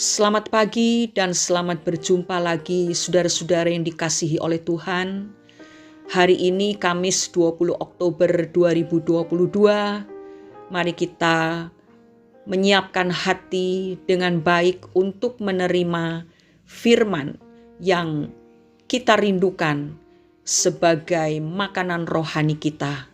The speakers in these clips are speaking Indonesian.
Selamat pagi dan selamat berjumpa lagi saudara-saudara yang dikasihi oleh Tuhan. Hari ini Kamis 20 Oktober 2022. Mari kita menyiapkan hati dengan baik untuk menerima firman yang kita rindukan sebagai makanan rohani kita.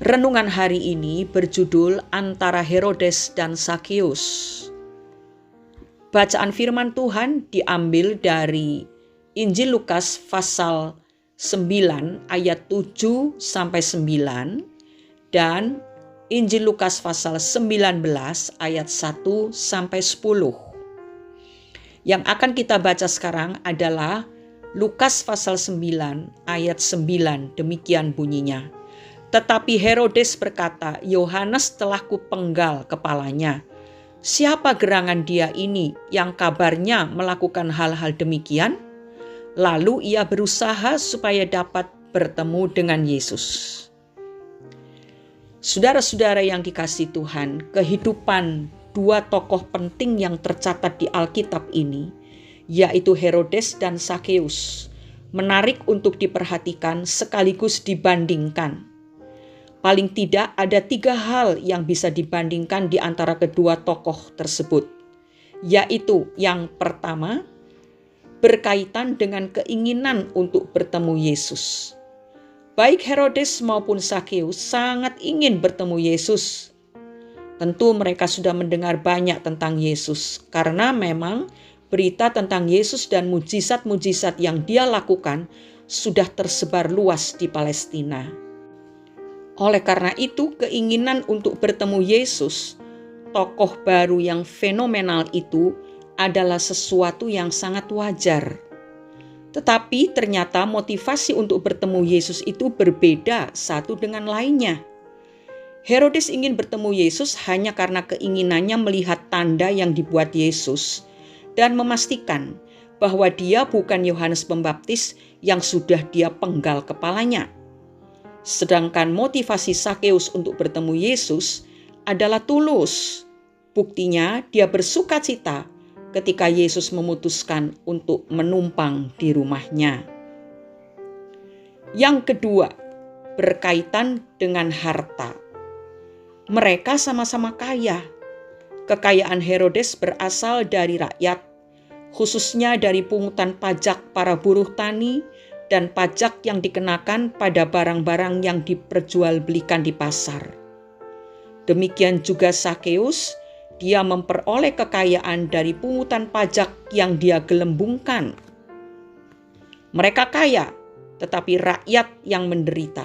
Renungan hari ini berjudul Antara Herodes dan Sakeus. Bacaan firman Tuhan diambil dari Injil Lukas pasal 9 ayat 7 sampai 9 dan Injil Lukas pasal 19 ayat 1 sampai 10. Yang akan kita baca sekarang adalah Lukas pasal 9 ayat 9, demikian bunyinya. Tetapi Herodes berkata, Yohanes telah kupenggal kepalanya. Siapa gerangan dia ini yang kabarnya melakukan hal-hal demikian? Lalu ia berusaha supaya dapat bertemu dengan Yesus. Saudara-saudara yang dikasihi Tuhan, kehidupan dua tokoh penting yang tercatat di Alkitab ini, yaitu Herodes dan Sakeus, menarik untuk diperhatikan sekaligus dibandingkan. Paling tidak ada 3 hal yang bisa dibandingkan di antara kedua tokoh tersebut, yaitu yang pertama, berkaitan dengan keinginan untuk bertemu Yesus. Baik Herodes maupun Sakeus sangat ingin bertemu Yesus. Tentu mereka sudah mendengar banyak tentang Yesus, karena memang berita tentang Yesus dan mujizat-mujizat yang dia lakukan sudah tersebar luas di Palestina. Oleh karena itu, keinginan untuk bertemu Yesus, tokoh baru yang fenomenal itu, adalah sesuatu yang sangat wajar. Tetapi ternyata motivasi untuk bertemu Yesus itu berbeda satu dengan lainnya. Herodes ingin bertemu Yesus hanya karena keinginannya melihat tanda yang dibuat Yesus dan memastikan bahwa dia bukan Yohanes Pembaptis yang sudah dia penggal kepalanya. Sedangkan motivasi Sakeus untuk bertemu Yesus adalah tulus. Buktinya dia bersukacita ketika Yesus memutuskan untuk menumpang di rumahnya. Yang kedua, berkaitan dengan harta. Mereka sama-sama kaya. Kekayaan Herodes berasal dari rakyat, khususnya dari pungutan pajak para buruh tani dan pajak yang dikenakan pada barang-barang yang diperjualbelikan di pasar. Demikian juga Sakeus, dia memperoleh kekayaan dari pungutan pajak yang dia gelembungkan. Mereka kaya, tetapi rakyat yang menderita.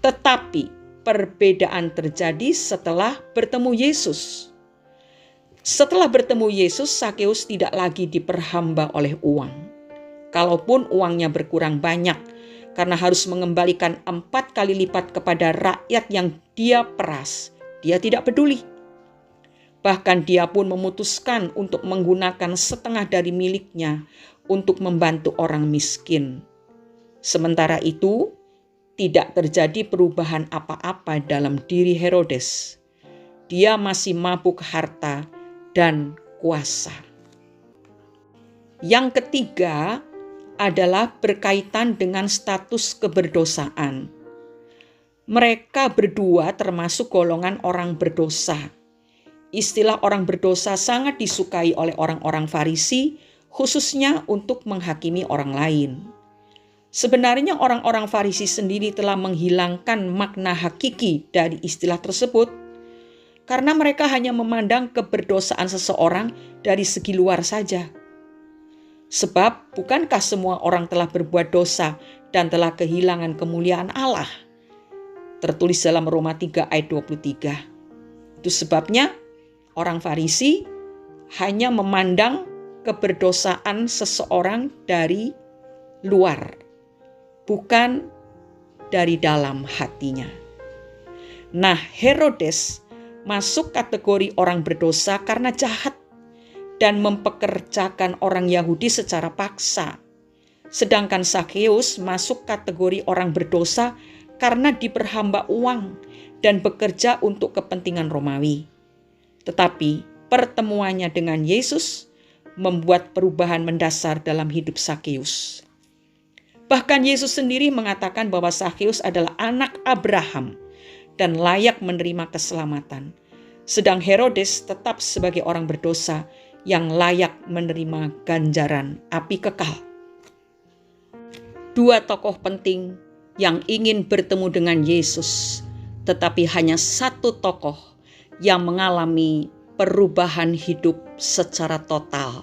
Tetapi perbedaan terjadi setelah bertemu Yesus. Setelah bertemu Yesus, Sakeus tidak lagi diperhamba oleh uang. Kalaupun uangnya berkurang banyak karena harus mengembalikan 4 kali lipat kepada rakyat yang dia peras, dia tidak peduli. Bahkan dia pun memutuskan untuk menggunakan setengah dari miliknya untuk membantu orang miskin. Sementara itu, tidak terjadi perubahan apa-apa dalam diri Herodes. Dia masih mabuk harta dan kuasa. Yang ketiga adalah berkaitan dengan status keberdosaan. Mereka berdua termasuk golongan orang berdosa. Istilah orang berdosa sangat disukai oleh orang-orang Farisi, khususnya untuk menghakimi orang lain. Sebenarnya orang-orang Farisi sendiri telah menghilangkan makna hakiki dari istilah tersebut, karena mereka hanya memandang keberdosaan seseorang dari segi luar saja. Sebab bukankah semua orang telah berbuat dosa dan telah kehilangan kemuliaan Allah? Tertulis dalam Roma 3 ayat 23. Itu sebabnya orang Farisi hanya memandang keberdosaan seseorang dari luar, bukan dari dalam hatinya. Nah, Herodes masuk kategori orang berdosa karena jahat dan mempekerjakan orang Yahudi secara paksa. Sedangkan Sakeus masuk kategori orang berdosa karena diperhamba uang dan bekerja untuk kepentingan Romawi. Tetapi pertemuannya dengan Yesus membuat perubahan mendasar dalam hidup Sakeus. Bahkan Yesus sendiri mengatakan bahwa Sakeus adalah anak Abraham dan layak menerima keselamatan. Sedang Herodes tetap sebagai orang berdosa yang layak menerima ganjaran api kekal. Dua tokoh penting yang ingin bertemu dengan Yesus, tetapi hanya satu tokoh yang mengalami perubahan hidup secara total.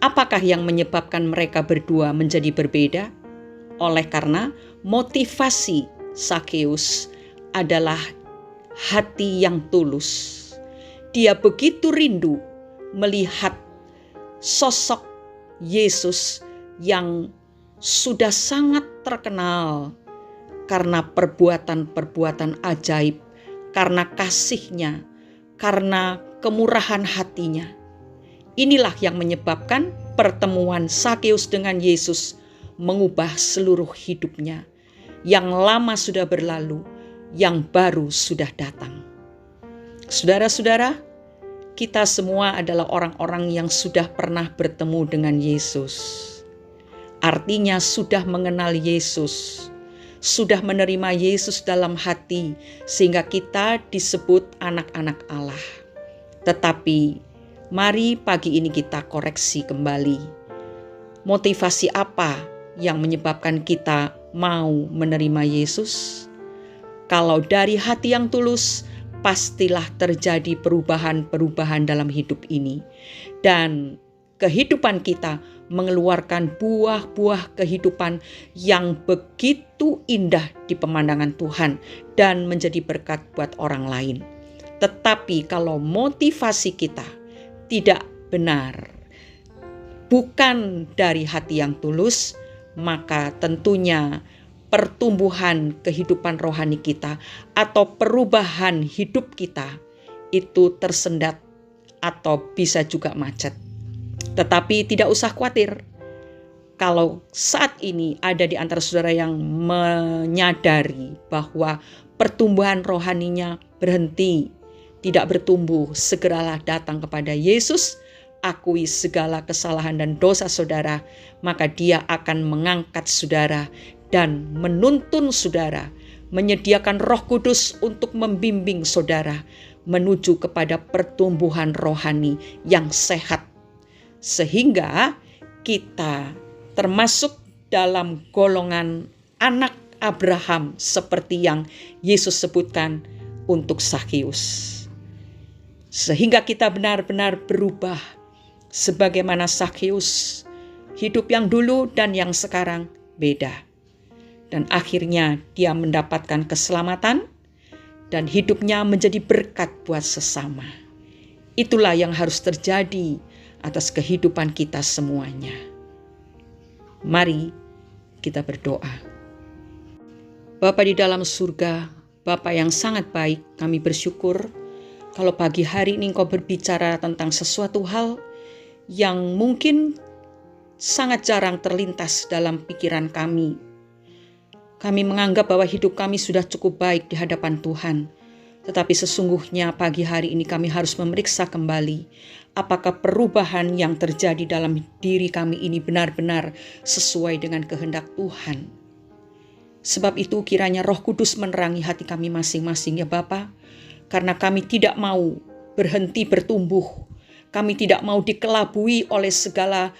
Apakah yang menyebabkan mereka berdua menjadi berbeda? Oleh karena motivasi Sakeus adalah hati yang tulus. Dia begitu rindu melihat sosok Yesus yang sudah sangat terkenal karena perbuatan-perbuatan ajaib, karena kasihnya, karena kemurahan hatinya. Inilah yang menyebabkan pertemuan Sakeus dengan Yesus mengubah seluruh hidupnya. Yang lama sudah berlalu, yang baru sudah datang. Saudara-saudara, kita semua adalah orang-orang yang sudah pernah bertemu dengan Yesus. Artinya sudah mengenal Yesus, sudah menerima Yesus dalam hati, sehingga kita disebut anak-anak Allah. Tetapi mari pagi ini kita koreksi kembali. Motivasi apa yang menyebabkan kita mau menerima Yesus? Kalau dari hati yang tulus, pastilah terjadi perubahan-perubahan dalam hidup ini. Dan kehidupan kita mengeluarkan buah-buah kehidupan yang begitu indah di pemandangan Tuhan dan menjadi berkat buat orang lain. Tetapi kalau motivasi kita tidak benar, bukan dari hati yang tulus, maka tentunya pertumbuhan kehidupan rohani kita atau perubahan hidup kita itu tersendat atau bisa juga macet. Tetapi tidak usah khawatir, kalau saat ini ada di antara saudara yang menyadari bahwa pertumbuhan rohaninya berhenti, tidak bertumbuh, segeralah datang kepada Yesus, akui segala kesalahan dan dosa saudara, maka Dia akan mengangkat saudara dan menuntun saudara, menyediakan Roh Kudus untuk membimbing saudara menuju kepada pertumbuhan rohani yang sehat, sehingga kita termasuk dalam golongan anak Abraham seperti yang Yesus sebutkan untuk Sakeus. Sehingga kita benar-benar berubah sebagaimana Sakeus, hidup yang dulu dan yang sekarang beda. Dan akhirnya dia mendapatkan keselamatan dan hidupnya menjadi berkat buat sesama. Itulah yang harus terjadi atas kehidupan kita semuanya. Mari kita berdoa. Bapa di dalam surga, Bapa yang sangat baik, kami bersyukur kalau pagi hari ini Engkau berbicara tentang sesuatu hal yang mungkin sangat jarang terlintas dalam pikiran kami. Kami menganggap bahwa hidup kami sudah cukup baik di hadapan Tuhan. Tetapi sesungguhnya pagi hari ini kami harus memeriksa kembali apakah perubahan yang terjadi dalam diri kami ini benar-benar sesuai dengan kehendak Tuhan. Sebab itu kiranya Roh Kudus menerangi hati kami masing-masing ya Bapa, karena kami tidak mau berhenti bertumbuh. Kami tidak mau dikelabui oleh segala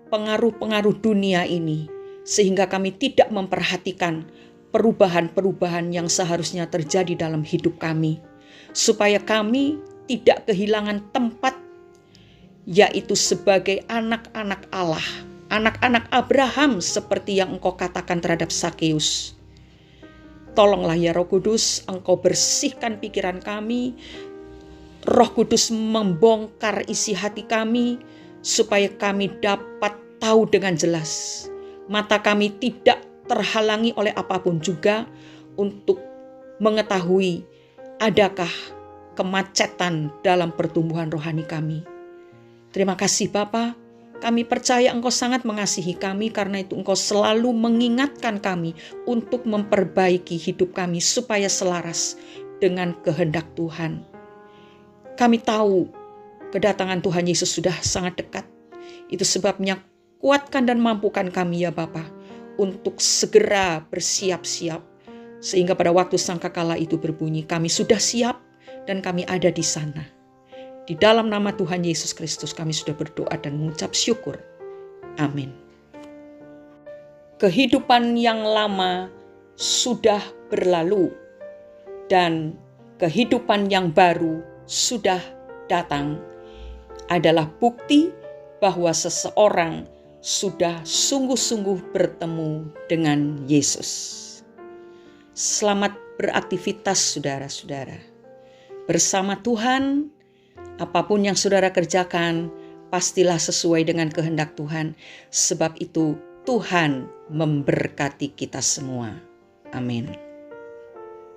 pengaruh-pengaruh dunia ini, sehingga kami tidak memperhatikan perubahan-perubahan yang seharusnya terjadi dalam hidup kami, supaya kami tidak kehilangan tempat, yaitu sebagai anak-anak Allah, anak-anak Abraham seperti yang Engkau katakan terhadap Sakeus. Tolonglah ya Roh Kudus, Engkau bersihkan pikiran kami, Roh Kudus membongkar isi hati kami, supaya kami dapat tahu dengan jelas. Mata kami tidak terhalangi oleh apapun juga untuk mengetahui adakah kemacetan dalam pertumbuhan rohani kami. Terima kasih Bapa, kami percaya Engkau sangat mengasihi kami, karena itu Engkau selalu mengingatkan kami untuk memperbaiki hidup kami supaya selaras dengan kehendak Tuhan. Kami tahu kedatangan Tuhan Yesus sudah sangat dekat. Itu sebabnya kuatkan dan mampukan kami ya Bapa untuk segera bersiap-siap, sehingga pada waktu sangkakala itu berbunyi, kami sudah siap dan kami ada di sana. Di dalam nama Tuhan Yesus Kristus kami sudah berdoa dan mengucap syukur. Amin. Kehidupan yang lama sudah berlalu dan kehidupan yang baru sudah datang adalah bukti bahwa seseorang sudah sungguh-sungguh bertemu dengan Yesus. Selamat beraktivitas saudara-saudara. Bersama Tuhan, apapun yang saudara kerjakan, pastilah sesuai dengan kehendak Tuhan. Sebab itu Tuhan memberkati kita semua. Amin.